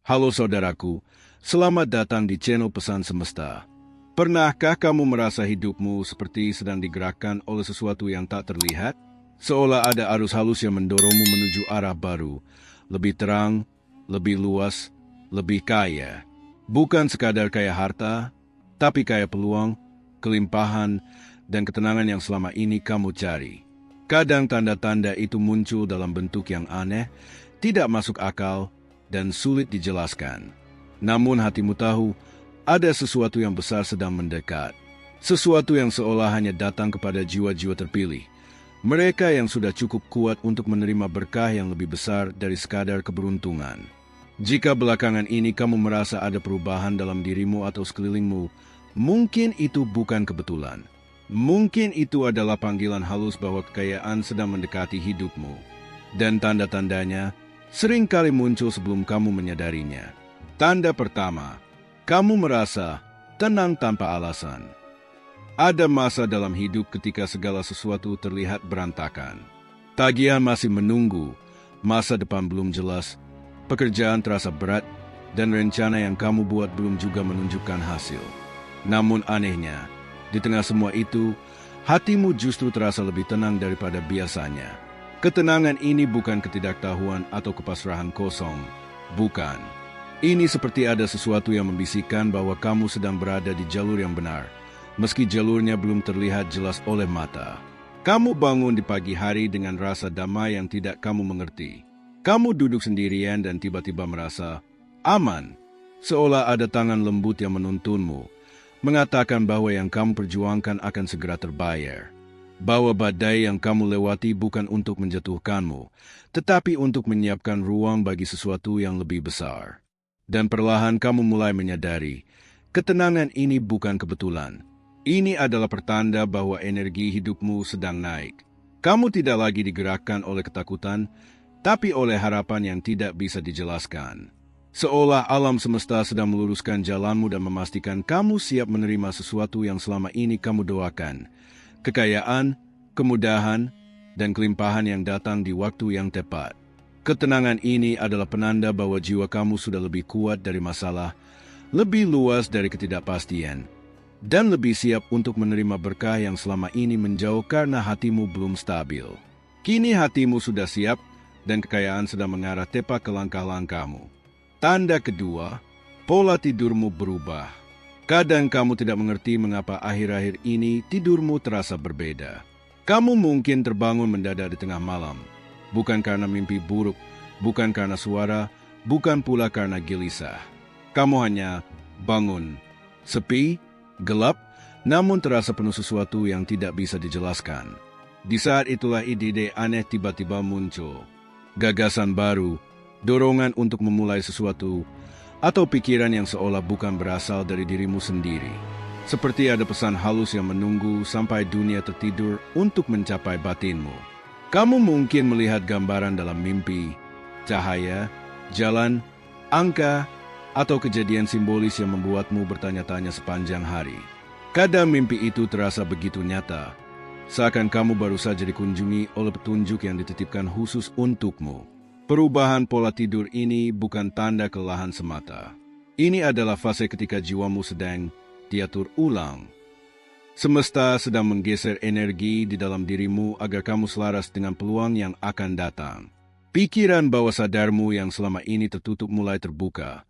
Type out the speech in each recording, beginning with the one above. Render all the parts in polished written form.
Halo saudaraku, selamat datang di channel Pesan Semesta. Pernahkah kamu merasa hidupmu seperti sedang digerakkan oleh sesuatu yang tak terlihat? Seolah ada arus halus yang mendorongmu menuju arah baru, lebih terang, lebih luas, lebih kaya. Bukan sekadar kaya harta, tapi kaya peluang, kelimpahan, dan ketenangan yang selama ini kamu cari. Kadang tanda-tanda itu muncul dalam bentuk yang aneh, tidak masuk akal, dan sulit dijelaskan. Namun hatimu tahu, ada sesuatu yang besar sedang mendekat. Sesuatu yang seolah hanya datang kepada jiwa-jiwa terpilih. Mereka yang sudah cukup kuat untuk menerima berkah yang lebih besar dari sekadar keberuntungan. Jika belakangan ini kamu merasa ada perubahan dalam dirimu atau sekelilingmu, mungkin itu bukan kebetulan. Mungkin itu adalah panggilan halus bahwa kekayaan sedang mendekati hidupmu. Dan tanda-tandanya sering kali muncul sebelum kamu menyadarinya. Tanda pertama, kamu merasa tenang tanpa alasan. Ada masa dalam hidup ketika segala sesuatu terlihat berantakan. Tagihan masih menunggu, masa depan belum jelas, pekerjaan terasa berat, dan rencana yang kamu buat belum juga menunjukkan hasil. Namun anehnya, di tengah semua itu, hatimu justru terasa lebih tenang daripada biasanya. Ketenangan ini bukan ketidaktahuan atau kepasrahan kosong. Bukan. Ini seperti ada sesuatu yang membisikkan bahwa kamu sedang berada di jalur yang benar, meski jalurnya belum terlihat jelas oleh mata. Kamu bangun di pagi hari dengan rasa damai yang tidak kamu mengerti. Kamu duduk sendirian dan tiba-tiba merasa aman, seolah ada tangan lembut yang menuntunmu, mengatakan bahwa yang kamu perjuangkan akan segera terbayar. Bahwa badai yang kamu lewati bukan untuk menjatuhkanmu, tetapi untuk menyiapkan ruang bagi sesuatu yang lebih besar. Dan perlahan kamu mulai menyadari, ketenangan ini bukan kebetulan. Ini adalah pertanda bahwa energi hidupmu sedang naik. Kamu tidak lagi digerakkan oleh ketakutan, tapi oleh harapan yang tidak bisa dijelaskan. Seolah alam semesta sedang meluruskan jalanmu dan memastikan kamu siap menerima sesuatu yang selama ini kamu doakan. Kekayaan, kemudahan, dan kelimpahan yang datang di waktu yang tepat. Ketenangan ini adalah penanda bahwa jiwa kamu sudah lebih kuat dari masalah, lebih luas dari ketidakpastian, dan lebih siap untuk menerima berkah yang selama ini menjauh karena hatimu belum stabil. Kini hatimu sudah siap, dan kekayaan sedang mengarah tepat ke langkah-langkahmu. Tanda kedua, pola tidurmu berubah. Kadang kamu tidak mengerti mengapa akhir-akhir ini tidurmu terasa berbeda. Kamu mungkin terbangun mendadak di tengah malam. Bukan karena mimpi buruk, bukan karena suara, bukan pula karena gelisah. Kamu hanya bangun. Sepi, gelap, namun terasa penuh sesuatu yang tidak bisa dijelaskan. Di saat itulah ide-ide aneh tiba-tiba muncul. Gagasan baru, dorongan untuk memulai sesuatu, atau pikiran yang seolah bukan berasal dari dirimu sendiri. Seperti ada pesan halus yang menunggu sampai dunia tertidur untuk mencapai batinmu. Kamu mungkin melihat gambaran dalam mimpi, cahaya, jalan, angka, atau kejadian simbolis yang membuatmu bertanya-tanya sepanjang hari. Kadang mimpi itu terasa begitu nyata, seakan kamu baru saja dikunjungi oleh petunjuk yang dititipkan khusus untukmu. Perubahan pola tidur ini bukan tanda kelelahan semata. Ini adalah fase ketika jiwamu sedang diatur ulang. Semesta sedang menggeser energi di dalam dirimu agar kamu selaras dengan peluang yang akan datang. Pikiran bawah sadarmu yang selama ini tertutup mulai terbuka,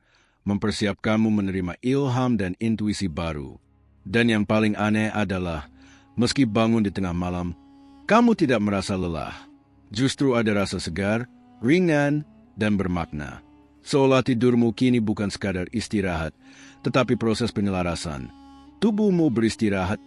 mempersiapkanmu menerima ilham dan intuisi baru. Dan yang paling aneh adalah, meski bangun di tengah malam, kamu tidak merasa lelah. Justru ada rasa segar, ringan, dan bermakna. Seolah tidurmu kini bukan sekadar istirahat, tetapi proses penyelarasan. Tubuhmu beristirahat,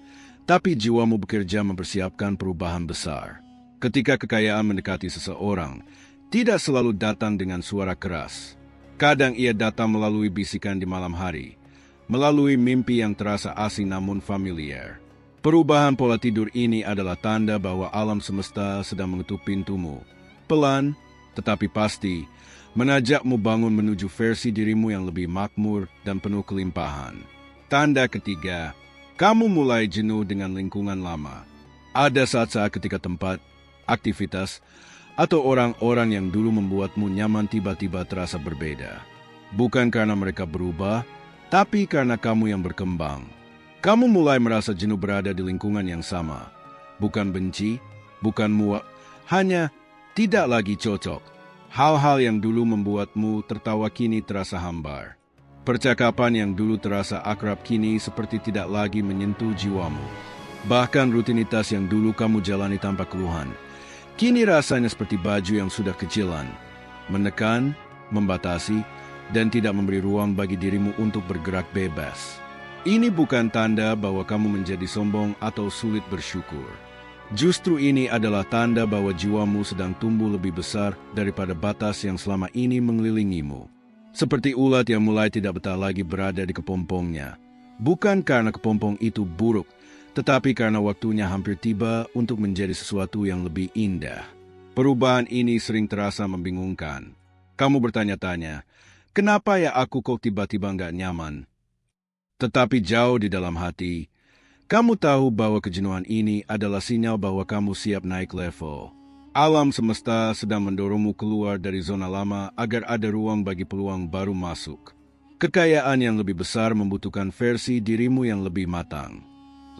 tapi jiwamu bekerja mempersiapkan perubahan besar. Ketika kekayaan mendekati seseorang, tidak selalu datang dengan suara keras. Kadang ia datang melalui bisikan di malam hari, melalui mimpi yang terasa asing namun familiar. Perubahan pola tidur ini adalah tanda bahwa alam semesta sedang mengetuk pintumu. Pelan, tetapi pasti, menajakmu bangun menuju versi dirimu yang lebih makmur dan penuh kelimpahan. Tanda ketiga, kamu mulai jenuh dengan lingkungan lama. Ada saat-saat ketika tempat, aktivitas, atau orang-orang yang dulu membuatmu nyaman tiba-tiba terasa berbeda. Bukan karena mereka berubah, tapi karena kamu yang berkembang. Kamu mulai merasa jenuh berada di lingkungan yang sama. Bukan benci, bukan muak, hanya tidak lagi cocok. Hal-hal yang dulu membuatmu tertawa kini terasa hambar. Percakapan yang dulu terasa akrab kini seperti tidak lagi menyentuh jiwamu. Bahkan rutinitas yang dulu kamu jalani tanpa keluhan, kini rasanya seperti baju yang sudah kecilan, menekan, membatasi, dan tidak memberi ruang bagi dirimu untuk bergerak bebas. Ini bukan tanda bahwa kamu menjadi sombong atau sulit bersyukur. Justru ini adalah tanda bahwa jiwamu sedang tumbuh lebih besar daripada batas yang selama ini mengelilingimu. Seperti ulat yang mulai tidak betah lagi berada di kepompongnya. Bukan karena kepompong itu buruk, tetapi karena waktunya hampir tiba untuk menjadi sesuatu yang lebih indah. Perubahan ini sering terasa membingungkan. Kamu bertanya-tanya, kenapa ya aku kok tiba-tiba nggak nyaman? Tetapi jauh di dalam hati, kamu tahu bahwa kejenuhan ini adalah sinyal bahwa kamu siap naik level. Alam semesta sedang mendorongmu keluar dari zona lama agar ada ruang bagi peluang baru masuk. Kekayaan yang lebih besar membutuhkan versi dirimu yang lebih matang.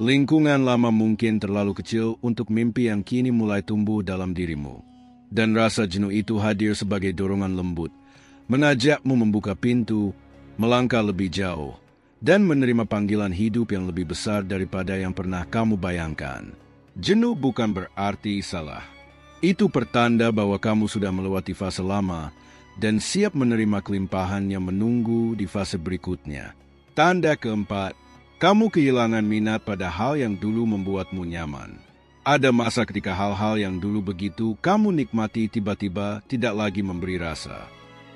Lingkungan lama mungkin terlalu kecil untuk mimpi yang kini mulai tumbuh dalam dirimu. Dan rasa jenuh itu hadir sebagai dorongan lembut, mengajakmu membuka pintu, melangkah lebih jauh, dan menerima panggilan hidup yang lebih besar daripada yang pernah kamu bayangkan. Jenuh bukan berarti salah. Itu pertanda bahwa kamu sudah melewati fase lama dan siap menerima kelimpahan yang menunggu di fase berikutnya. Tanda keempat, kamu kehilangan minat pada hal yang dulu membuatmu nyaman. Ada masa ketika hal-hal yang dulu begitu kamu nikmati tiba-tiba tidak lagi memberi rasa.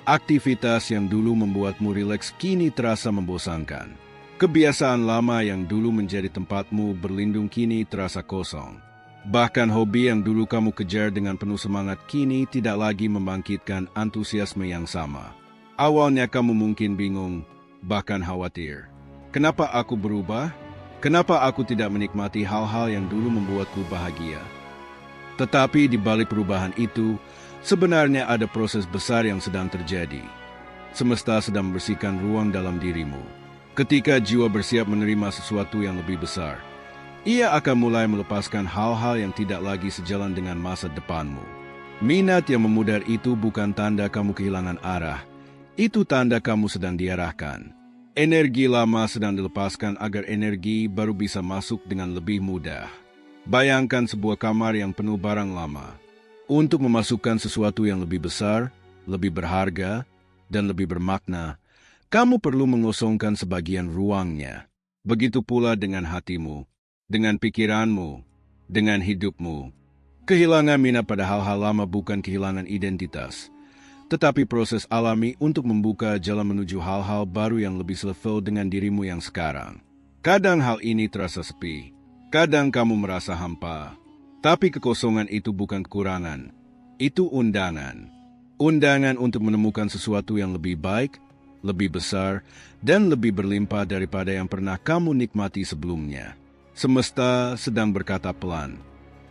Aktivitas yang dulu membuatmu rileks kini terasa membosankan. Kebiasaan lama yang dulu menjadi tempatmu berlindung kini terasa kosong. Bahkan hobi yang dulu kamu kejar dengan penuh semangat kini tidak lagi membangkitkan antusiasme yang sama. Awalnya kamu mungkin bingung, bahkan khawatir. Kenapa aku berubah? Kenapa aku tidak menikmati hal-hal yang dulu membuatku bahagia? Tetapi di balik perubahan itu, sebenarnya ada proses besar yang sedang terjadi. Semesta sedang membersihkan ruang dalam dirimu. Ketika jiwa bersiap menerima sesuatu yang lebih besar, ia akan mulai melepaskan hal-hal yang tidak lagi sejalan dengan masa depanmu. Minat yang memudar itu bukan tanda kamu kehilangan arah. Itu tanda kamu sedang diarahkan. Energi lama sedang dilepaskan agar energi baru bisa masuk dengan lebih mudah. Bayangkan sebuah kamar yang penuh barang lama. Untuk memasukkan sesuatu yang lebih besar, lebih berharga, dan lebih bermakna, kamu perlu mengosongkan sebagian ruangnya. Begitu pula dengan hatimu, dengan pikiranmu, dengan hidupmu. Kehilangan minat pada hal-hal lama bukan kehilangan identitas, tetapi proses alami untuk membuka jalan menuju hal-hal baru yang lebih selevel dengan dirimu yang sekarang. Kadang hal ini terasa sepi, kadang kamu merasa hampa, tapi kekosongan itu bukan kekurangan, itu undangan. Undangan untuk menemukan sesuatu yang lebih baik, lebih besar, dan lebih berlimpah daripada yang pernah kamu nikmati sebelumnya. Semesta sedang berkata pelan,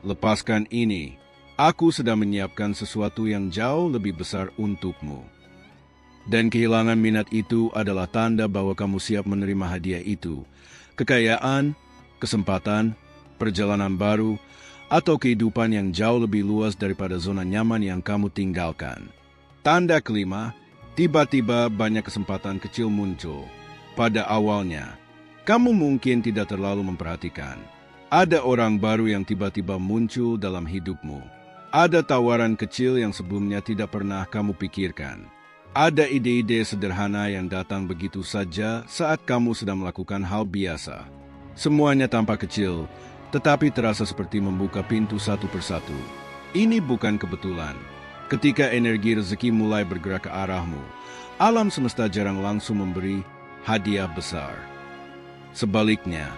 lepaskan ini. Aku sedang menyiapkan sesuatu yang jauh lebih besar untukmu. Dan kehilangan minat itu adalah tanda bahwa kamu siap menerima hadiah itu. Kekayaan, kesempatan, perjalanan baru, atau kehidupan yang jauh lebih luas daripada zona nyaman yang kamu tinggalkan. Tanda kelima, tiba-tiba banyak kesempatan kecil muncul. Pada awalnya, kamu mungkin tidak terlalu memperhatikan. Ada orang baru yang tiba-tiba muncul dalam hidupmu. Ada tawaran kecil yang sebelumnya tidak pernah kamu pikirkan. Ada ide-ide sederhana yang datang begitu saja saat kamu sedang melakukan hal biasa. Semuanya tampak kecil, tetapi terasa seperti membuka pintu satu persatu. Ini bukan kebetulan. Ketika energi rezeki mulai bergerak ke arahmu, alam semesta jarang langsung memberi hadiah besar. Sebaliknya,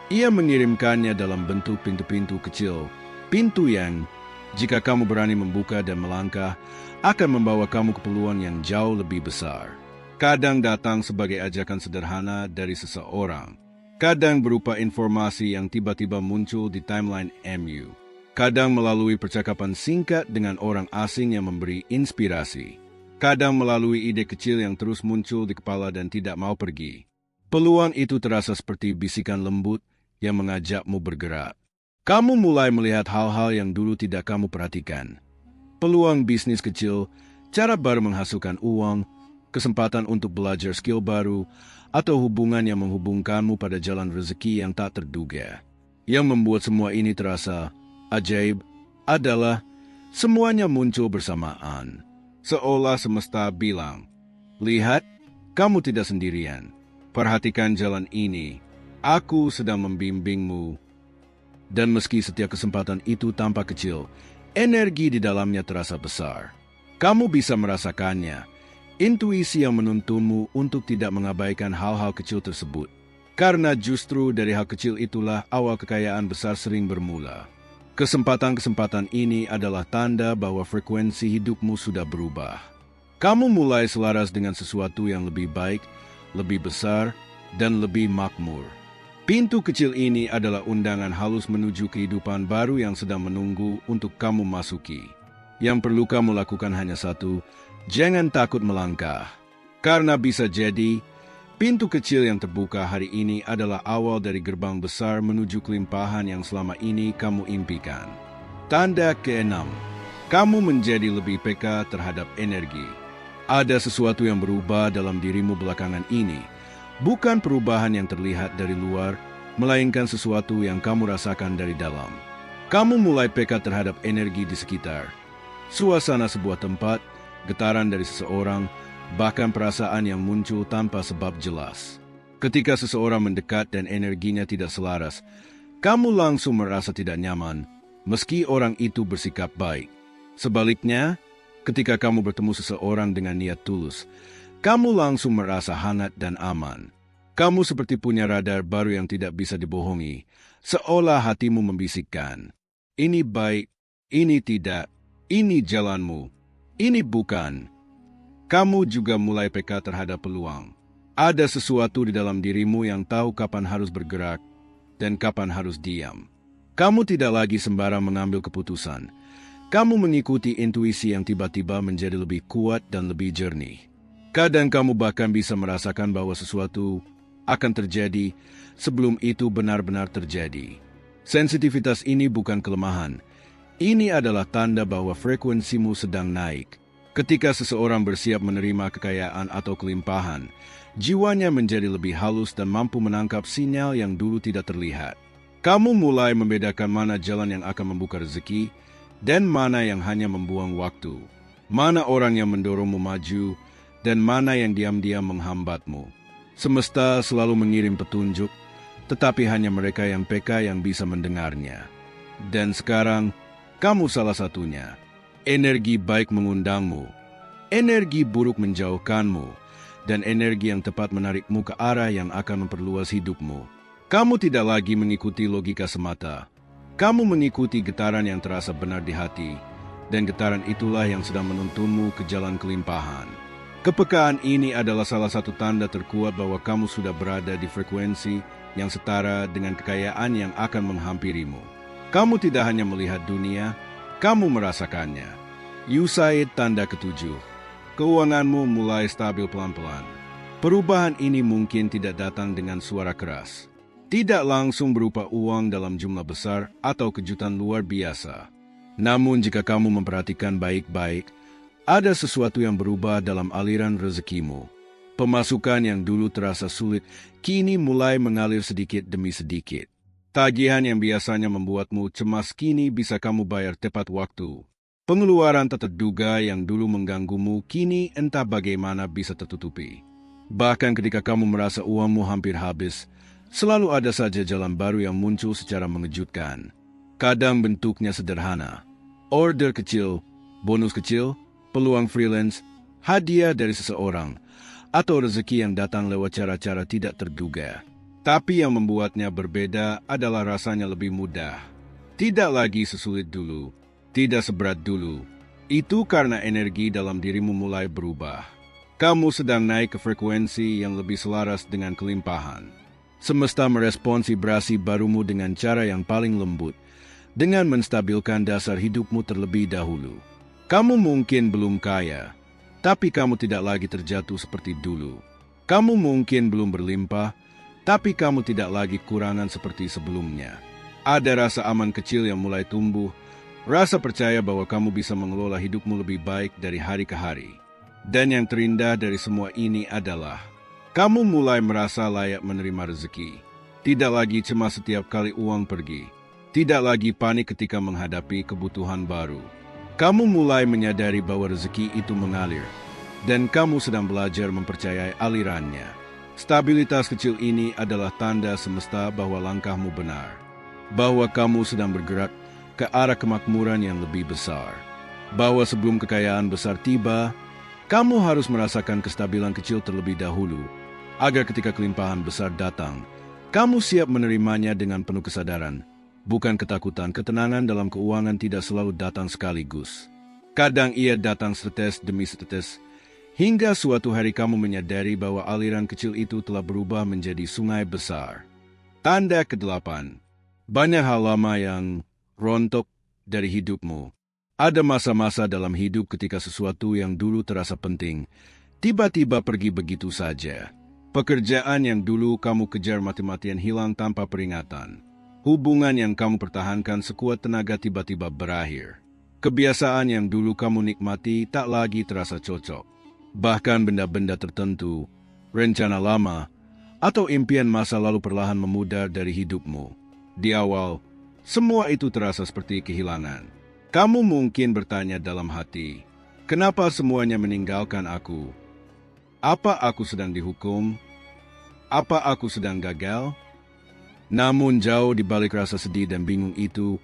ia mengirimkannya dalam bentuk pintu-pintu kecil, pintu yang jika kamu berani membuka dan melangkah, akan membawa kamu ke peluang yang jauh lebih besar. Kadang datang sebagai ajakan sederhana dari seseorang. Kadang berupa informasi yang tiba-tiba muncul di timeline MU. Kadang melalui percakapan singkat dengan orang asing yang memberi inspirasi. kadang melalui ide kecil yang terus muncul di kepala dan tidak mau pergi. Peluang itu terasa seperti bisikan lembut yang mengajakmu bergerak. Kamu mulai melihat hal-hal yang dulu tidak kamu perhatikan. Peluang bisnis kecil, cara baru menghasilkan uang, kesempatan untuk belajar skill baru, atau hubungan yang menghubungkanmu pada jalan rezeki yang tak terduga. Yang membuat semua ini terasa ajaib adalah semuanya muncul bersamaan. Seolah semesta bilang, "Lihat, kamu tidak sendirian. Perhatikan jalan ini. Aku sedang membimbingmu." Dan meski setiap kesempatan itu tampak kecil, energi di dalamnya terasa besar. Kamu bisa merasakannya. Intuisi yang menuntunmu untuk tidak mengabaikan hal-hal kecil tersebut. Karena justru dari hal kecil itulah awal kekayaan besar sering bermula. Kesempatan-kesempatan ini adalah tanda bahwa frekuensi hidupmu sudah berubah. Kamu mulai selaras dengan sesuatu yang lebih baik, lebih besar, dan lebih makmur. Pintu kecil ini adalah undangan halus menuju kehidupan baru yang sedang menunggu untuk kamu masuki. Yang perlu kamu lakukan hanya satu, jangan takut melangkah. Karena bisa jadi, pintu kecil yang terbuka hari ini adalah awal dari gerbang besar menuju kelimpahan yang selama ini kamu impikan. Tanda ke-6, kamu menjadi lebih peka terhadap energi. Ada sesuatu yang berubah dalam dirimu belakangan ini. Bukan perubahan yang terlihat dari luar, melainkan sesuatu yang kamu rasakan dari dalam. Kamu mulai peka terhadap energi di sekitar. Suasana sebuah tempat, getaran dari seseorang, bahkan perasaan yang muncul tanpa sebab jelas. Ketika seseorang mendekat dan energinya tidak selaras, kamu langsung merasa tidak nyaman, meski orang itu bersikap baik. Sebaliknya, ketika kamu bertemu seseorang dengan niat tulus, kamu langsung merasa hangat dan aman. Kamu seperti punya radar baru yang tidak bisa dibohongi, seolah hatimu membisikkan, "Ini baik, ini tidak, ini jalanmu, ini bukan." Kamu juga mulai peka terhadap peluang. Ada sesuatu di dalam dirimu yang tahu kapan harus bergerak dan kapan harus diam. Kamu tidak lagi sembarang mengambil keputusan. Kamu mengikuti intuisi yang tiba-tiba menjadi lebih kuat dan lebih jernih. Kadang kamu bahkan bisa merasakan bahwa sesuatu akan terjadi sebelum itu benar-benar terjadi. Sensitivitas ini bukan kelemahan. Ini adalah tanda bahwa frekuensimu sedang naik. Ketika seseorang bersiap menerima kekayaan atau kelimpahan, jiwanya menjadi lebih halus dan mampu menangkap sinyal yang dulu tidak terlihat. Kamu mulai membedakan mana jalan yang akan membuka rezeki dan mana yang hanya membuang waktu. Mana orang yang mendorongmu maju dan mana yang diam-diam menghambatmu. Semesta selalu mengirim petunjuk, tetapi hanya mereka yang peka yang bisa mendengarnya. Dan sekarang, kamu salah satunya. Energi baik mengundangmu, energi buruk menjauhkanmu, dan energi yang tepat menarikmu ke arah yang akan memperluas hidupmu. Kamu tidak lagi mengikuti logika semata. Kamu mengikuti getaran yang terasa benar di hati, dan getaran itulah yang sedang menuntunmu ke jalan kelimpahan. Kepekaan ini adalah salah satu tanda terkuat bahwa kamu sudah berada di frekuensi yang setara dengan kekayaan yang akan menghampirimu. Kamu tidak hanya melihat dunia, kamu merasakannya. Yusaid tanda ketujuh. Keuanganmu mulai stabil pelan-pelan. Perubahan ini mungkin tidak datang dengan suara keras. Tidak langsung berupa uang dalam jumlah besar atau kejutan luar biasa. Namun jika kamu memperhatikan baik-baik, ada sesuatu yang berubah dalam aliran rezekimu. Pemasukan yang dulu terasa sulit, kini mulai mengalir sedikit demi sedikit. Tagihan yang biasanya membuatmu cemas kini bisa kamu bayar tepat waktu. Pengeluaran tak terduga yang dulu mengganggumu kini entah bagaimana bisa tertutupi. Bahkan ketika kamu merasa uangmu hampir habis, selalu ada saja jalan baru yang muncul secara mengejutkan. Kadang bentuknya sederhana. Order kecil, bonus kecil, peluang freelance, hadiah dari seseorang, atau rezeki yang datang lewat cara-cara tidak terduga. Tapi yang membuatnya berbeda adalah rasanya lebih mudah. Tidak lagi sesulit dulu, tidak seberat dulu. Itu karena energi dalam dirimu mulai berubah. Kamu sedang naik ke frekuensi yang lebih selaras dengan kelimpahan. Semesta merespons vibrasi barumu dengan cara yang paling lembut, dengan menstabilkan dasar hidupmu terlebih dahulu. Kamu mungkin belum kaya, tapi kamu tidak lagi terjatuh seperti dulu. Kamu mungkin belum berlimpah, tapi kamu tidak lagi kurangan seperti sebelumnya. Ada rasa aman kecil yang mulai tumbuh, rasa percaya bahwa kamu bisa mengelola hidupmu lebih baik dari hari ke hari. Dan yang terindah dari semua ini adalah, kamu mulai merasa layak menerima rezeki. Tidak lagi cemas setiap kali uang pergi. Tidak lagi panik ketika menghadapi kebutuhan baru. Kamu mulai menyadari bahwa rezeki itu mengalir, dan kamu sedang belajar mempercayai alirannya. Stabilitas kecil ini adalah tanda semesta bahwa langkahmu benar, bahwa kamu sedang bergerak ke arah kemakmuran yang lebih besar, bahwa sebelum kekayaan besar tiba, kamu harus merasakan kestabilan kecil terlebih dahulu, agar ketika kelimpahan besar datang, kamu siap menerimanya dengan penuh kesadaran. Bukan ketakutan. Ketenangan dalam keuangan tidak selalu datang sekaligus. Kadang ia datang setetes demi setetes, hingga suatu hari kamu menyadari bahwa aliran kecil itu telah berubah menjadi sungai besar. Tanda ke-8. Banyak hal lama yang rontok dari hidupmu. Ada masa-masa dalam hidup ketika sesuatu yang dulu terasa penting, tiba-tiba pergi begitu saja. Pekerjaan yang dulu kamu kejar mati-matian hilang tanpa peringatan. Hubungan yang kamu pertahankan sekuat tenaga tiba-tiba berakhir. Kebiasaan yang dulu kamu nikmati tak lagi terasa cocok. Bahkan benda-benda tertentu, rencana lama, atau impian masa lalu perlahan memudar dari hidupmu. Di awal, semua itu terasa seperti kehilangan. Kamu mungkin bertanya dalam hati, kenapa semuanya meninggalkan aku? Apa aku sedang dihukum? Apa aku sedang gagal? Namun jauh di balik rasa sedih dan bingung itu,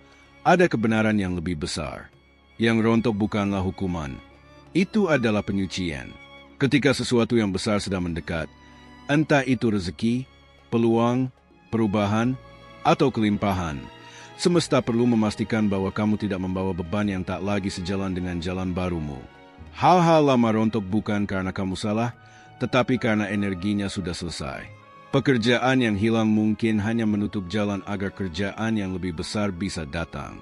ada kebenaran yang lebih besar. Yang rontok bukanlah hukuman. Itu adalah penyucian. Ketika sesuatu yang besar sedang mendekat, entah itu rezeki, peluang, perubahan, atau kelimpahan, semesta perlu memastikan bahwa kamu tidak membawa beban yang tak lagi sejalan dengan jalan barumu. Hal-hal lama rontok bukan karena kamu salah, tetapi karena energinya sudah selesai. Pekerjaan yang hilang mungkin hanya menutup jalan agar kerjaan yang lebih besar bisa datang.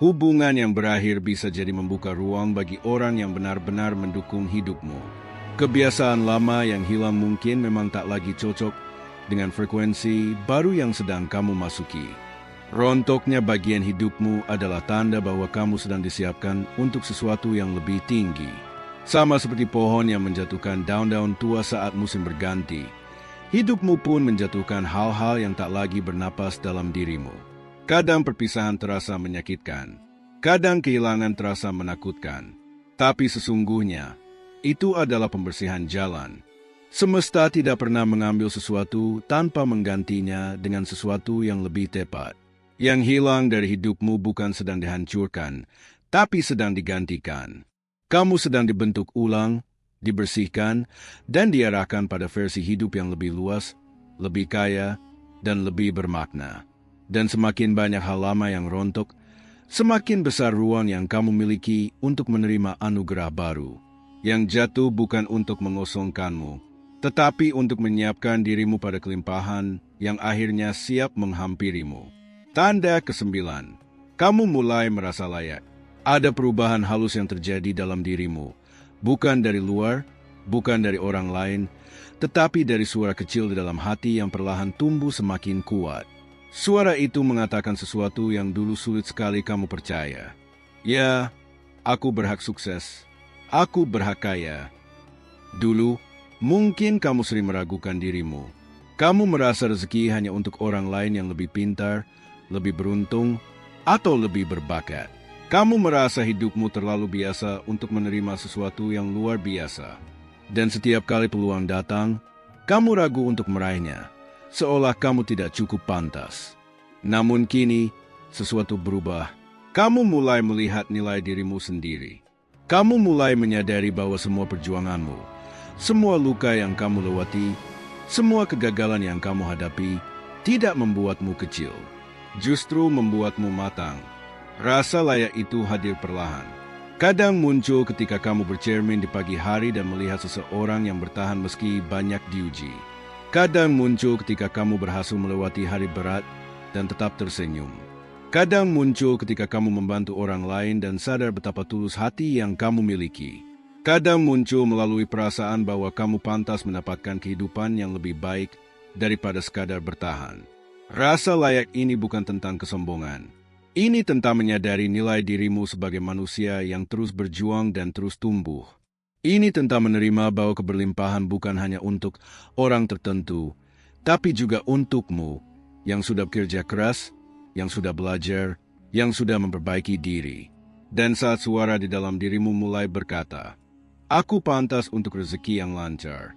Hubungan yang berakhir bisa jadi membuka ruang bagi orang yang benar-benar mendukung hidupmu. Kebiasaan lama yang hilang mungkin memang tak lagi cocok dengan frekuensi baru yang sedang kamu masuki. Rontoknya bagian hidupmu adalah tanda bahwa kamu sedang disiapkan untuk sesuatu yang lebih tinggi. Sama seperti pohon yang menjatuhkan daun-daun tua saat musim berganti, hidupmu pun menjatuhkan hal-hal yang tak lagi bernapas dalam dirimu. Kadang perpisahan terasa menyakitkan, kadang kehilangan terasa menakutkan. Tapi sesungguhnya, itu adalah pembersihan jalan. Semesta tidak pernah mengambil sesuatu tanpa menggantinya dengan sesuatu yang lebih tepat. Yang hilang dari hidupmu bukan sedang dihancurkan, tapi sedang digantikan. Kamu sedang dibentuk ulang, dibersihkan, dan diarahkan pada versi hidup yang lebih luas, lebih kaya, dan lebih bermakna. Dan semakin banyak hal lama yang rontok, semakin besar ruang yang kamu miliki untuk menerima anugerah baru, yang jatuh bukan untuk mengosongkanmu, tetapi untuk menyiapkan dirimu pada kelimpahan yang akhirnya siap menghampirimu. Tanda ke-9. Kamu mulai merasa layak. Ada perubahan halus yang terjadi dalam dirimu, bukan dari luar, bukan dari orang lain, tetapi dari suara kecil di dalam hati yang perlahan tumbuh semakin kuat. Suara itu mengatakan sesuatu yang dulu sulit sekali kamu percaya. Ya, aku berhak sukses. Aku berhak kaya. Dulu, mungkin kamu sering meragukan dirimu. Kamu merasa rezeki hanya untuk orang lain yang lebih pintar, lebih beruntung, atau lebih berbakat. Kamu merasa hidupmu terlalu biasa untuk menerima sesuatu yang luar biasa. Dan setiap kali peluang datang, kamu ragu untuk meraihnya, seolah kamu tidak cukup pantas. Namun kini, sesuatu berubah. Kamu mulai melihat nilai dirimu sendiri. Kamu mulai menyadari bahwa semua perjuanganmu, semua luka yang kamu lewati, semua kegagalan yang kamu hadapi, tidak membuatmu kecil, justru membuatmu matang. Rasa layak itu hadir perlahan. Kadang muncul ketika kamu bercermin di pagi hari dan melihat seseorang yang bertahan meski banyak diuji. Kadang muncul ketika kamu berhasil melewati hari berat dan tetap tersenyum. Kadang muncul ketika kamu membantu orang lain dan sadar betapa tulus hati yang kamu miliki. Kadang muncul melalui perasaan bahwa kamu pantas mendapatkan kehidupan yang lebih baik daripada sekadar bertahan. Rasa layak ini bukan tentang kesombongan. Ini tentang menyadari nilai dirimu sebagai manusia yang terus berjuang dan terus tumbuh. Ini tentang menerima bahwa keberlimpahan bukan hanya untuk orang tertentu, tapi juga untukmu yang sudah bekerja keras, yang sudah belajar, yang sudah memperbaiki diri. Dan saat suara di dalam dirimu mulai berkata, "Aku pantas untuk rezeki yang lancar.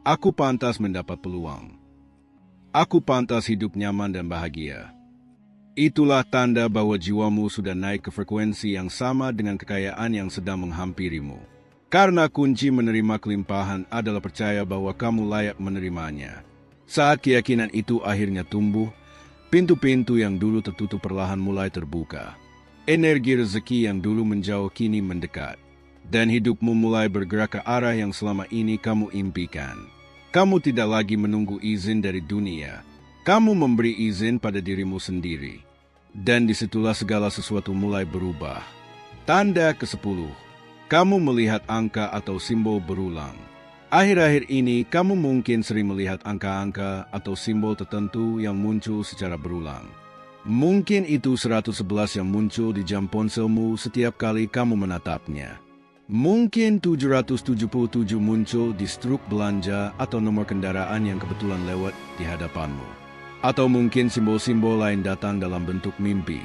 Aku pantas mendapat peluang. Aku pantas hidup nyaman dan bahagia." Itulah tanda bahwa jiwamu sudah naik ke frekuensi yang sama dengan kekayaan yang sedang menghampirimu. Karena kunci menerima kelimpahan adalah percaya bahwa kamu layak menerimanya. Saat keyakinan itu akhirnya tumbuh, pintu-pintu yang dulu tertutup perlahan mulai terbuka. Energi rezeki yang dulu menjauh kini mendekat. Dan hidupmu mulai bergerak ke arah yang selama ini kamu impikan. Kamu tidak lagi menunggu izin dari dunia. Kamu memberi izin pada dirimu sendiri. Dan disitulah segala sesuatu mulai berubah. Tanda ke-10. Kamu melihat angka atau simbol berulang. Akhir-akhir ini kamu mungkin sering melihat angka-angka atau simbol tertentu yang muncul secara berulang. Mungkin itu 111 yang muncul di jam ponselmu setiap kali kamu menatapnya. Mungkin 777 muncul di struk belanja atau nomor kendaraan yang kebetulan lewat di hadapanmu. Atau mungkin simbol-simbol lain datang dalam bentuk mimpi.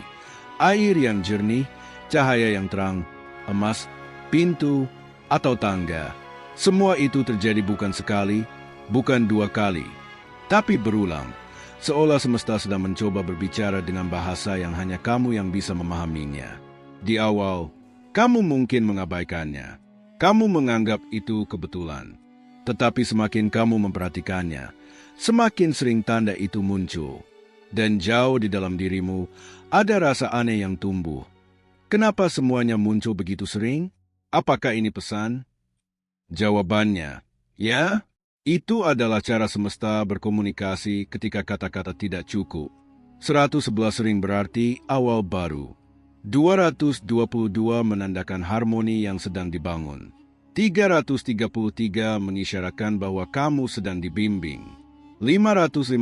Air yang jernih, cahaya yang terang, emas, pintu, atau tangga. Semua itu terjadi bukan sekali, bukan dua kali, tapi berulang. Seolah semesta sedang mencoba berbicara dengan bahasa yang hanya kamu yang bisa memahaminya. Di awal, kamu mungkin mengabaikannya. Kamu menganggap itu kebetulan. Tetapi semakin kamu memperhatikannya, semakin sering tanda itu muncul. Dan jauh di dalam dirimu, ada rasa aneh yang tumbuh. Kenapa semuanya muncul begitu sering? Apakah ini pesan? Jawabannya, ya, itu adalah cara semesta berkomunikasi ketika kata-kata tidak cukup. 111 sering berarti awal baru. 222 menandakan harmoni yang sedang dibangun. 333 mengisyaratkan bahwa kamu sedang dibimbing. 555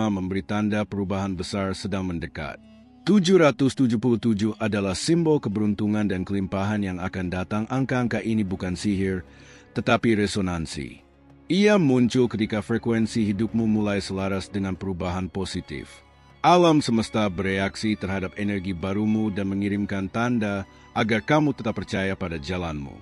memberi tanda perubahan besar sedang mendekat. 777 adalah simbol keberuntungan dan kelimpahan yang akan datang. Angka-angka ini bukan sihir, tetapi resonansi. Ia muncul ketika frekuensi hidupmu mulai selaras dengan perubahan positif. Alam semesta bereaksi terhadap energi barumu dan mengirimkan tanda agar kamu tetap percaya pada jalanmu.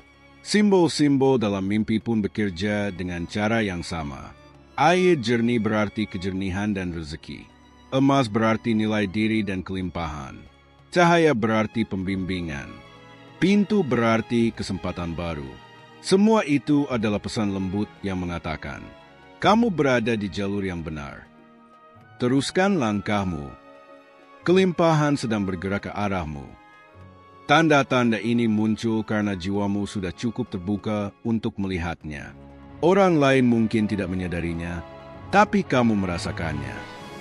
Simbol-simbol dalam mimpi pun bekerja dengan cara yang sama. Air jernih berarti kejernihan dan rezeki. Emas berarti nilai diri dan kelimpahan. Cahaya berarti pembimbingan. Pintu berarti kesempatan baru. Semua itu adalah pesan lembut yang mengatakan, kamu berada di jalur yang benar. Teruskan langkahmu. Kelimpahan sedang bergerak ke arahmu. Tanda-tanda ini muncul karena jiwamu sudah cukup terbuka untuk melihatnya. Orang lain mungkin tidak menyadarinya, tapi kamu merasakannya.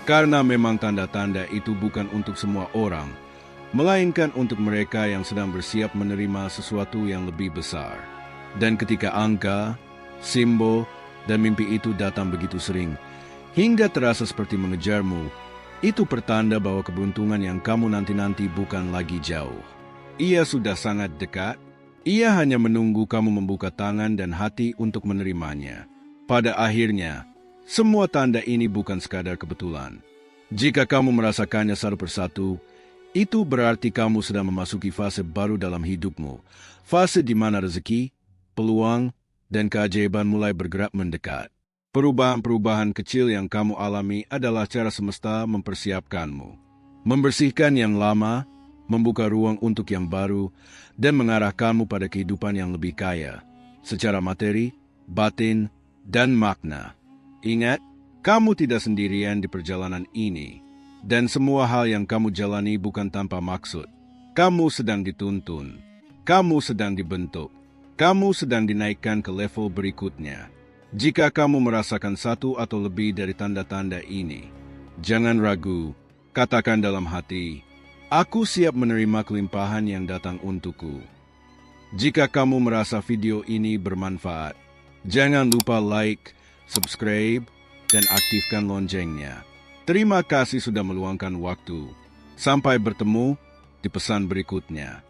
Karena memang tanda-tanda itu bukan untuk semua orang, melainkan untuk mereka yang sedang bersiap menerima sesuatu yang lebih besar. Dan ketika angka, simbol, dan mimpi itu datang begitu sering, hingga terasa seperti mengejarmu, itu pertanda bahwa keberuntungan yang kamu nanti-nanti bukan lagi jauh. Ia sudah sangat dekat. Ia hanya menunggu kamu membuka tangan dan hati untuk menerimanya. Pada akhirnya, semua tanda ini bukan sekadar kebetulan. Jika kamu merasakannya satu persatu, itu berarti kamu sedang memasuki fase baru dalam hidupmu. Fase di mana rezeki, peluang, dan keajaiban mulai bergerak mendekat. Perubahan-perubahan kecil yang kamu alami adalah cara semesta mempersiapkanmu. Membersihkan yang lama, membuka ruang untuk yang baru, dan mengarahkanmu pada kehidupan yang lebih kaya, secara materi, batin, dan makna. Ingat, kamu tidak sendirian di perjalanan ini, dan semua hal yang kamu jalani bukan tanpa maksud. Kamu sedang dituntun, kamu sedang dibentuk, kamu sedang dinaikkan ke level berikutnya. Jika kamu merasakan satu atau lebih dari tanda-tanda ini, jangan ragu, katakan dalam hati, aku siap menerima kelimpahan yang datang untukku. Jika kamu merasa video ini bermanfaat, jangan lupa like, subscribe, dan aktifkan loncengnya. Terima kasih sudah meluangkan waktu. Sampai bertemu di pesan berikutnya.